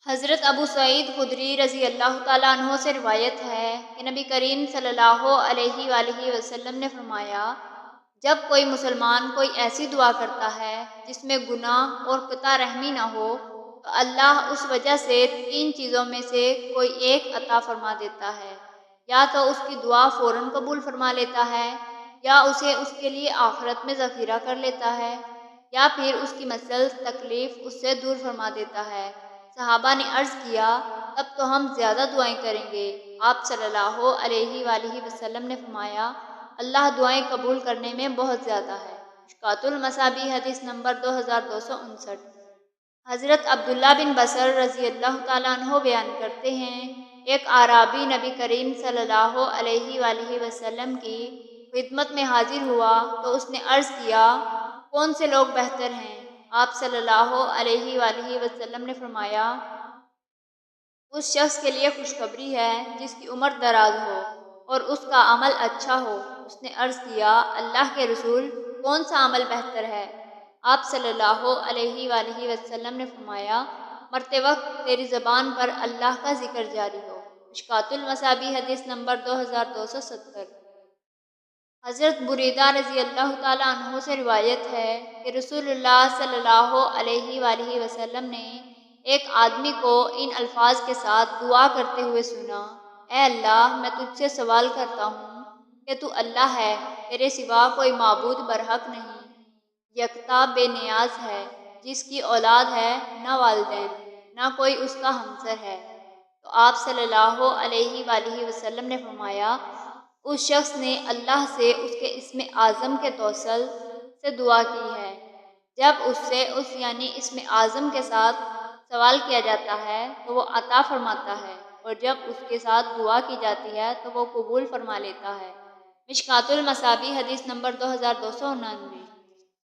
حضرت ابو سعید خدری رضی اللہ تعالیٰ عنہ سے روایت ہے کہ نبی کریم صلی اللہ علیہ وآلہ وسلم نے فرمایا، جب کوئی مسلمان کوئی ایسی دعا کرتا ہے جس میں گناہ اور قطع رحمی نہ ہو تو اللہ اس وجہ سے 3 چیزوں میں سے کوئی ایک عطا فرما دیتا ہے، یا تو اس کی دعا فوراً قبول فرما لیتا ہے، یا اسے اس کے لیے آخرت میں ذخیرہ کر لیتا ہے، یا پھر اس کی مسل تکلیف اس سے دور فرما دیتا ہے۔ صحابہ نے عرض کیا، تب تو ہم زیادہ دعائیں کریں گے۔ آپ صلی اللہ علیہ وآلہ وسلم نے فرمایا، اللہ دعائیں قبول کرنے میں بہت زیادہ ہے۔ مشکوٰۃ المصابیح حدیث نمبر 2259۔ حضرت عبداللہ بن بصر رضی اللہ تعالیٰ عنہ بیان کرتے ہیں، ایک اعرابی نبی کریم صلی اللہ علیہ وآلہ وسلم کی خدمت میں حاضر ہوا تو اس نے عرض کیا، کون سے لوگ بہتر ہیں؟ آپ صلی اللہ علیہ وآلہ وسلم نے فرمایا، اس شخص کے لیے خوشخبری ہے جس کی عمر دراز ہو اور اس کا عمل اچھا ہو۔ اس نے عرض کیا، اللہ کے رسول، کون سا عمل بہتر ہے؟ آپ صلی اللہ علیہ وآلہ وسلم نے فرمایا، مرتے وقت تیری زبان پر اللہ کا ذکر جاری ہو۔ مشکوٰۃ المصابیح حدیث نمبر 2270۔ حضرت بریدہ رضی اللہ تعالیٰ عنہ سے روایت ہے کہ رسول اللہ صلی اللہ علیہ وآلہ وسلم نے ایک آدمی کو ان الفاظ کے ساتھ دعا کرتے ہوئے سنا، اے اللہ، میں تجھ سے سوال کرتا ہوں کہ تو اللہ ہے، تیرے سوا کوئی معبود برحق نہیں، یکتا بے نیاز ہے، جس کی اولاد ہے، نہ والدین، نہ کوئی اس کا ہمسر ہے۔ تو آپ صلی اللہ علیہ وآلہ وسلم نے فرمایا، اس شخص نے اللہ سے اس کے اسم اعظم کے توسل سے دعا کی ہے۔ جب اس سے یعنی اسم اعظم کے ساتھ سوال کیا جاتا ہے تو وہ عطا فرماتا ہے، اور جب اس کے ساتھ دعا کی جاتی ہے تو وہ قبول فرما لیتا ہے۔ مشکوٰۃ المصابیح حدیث نمبر 2299۔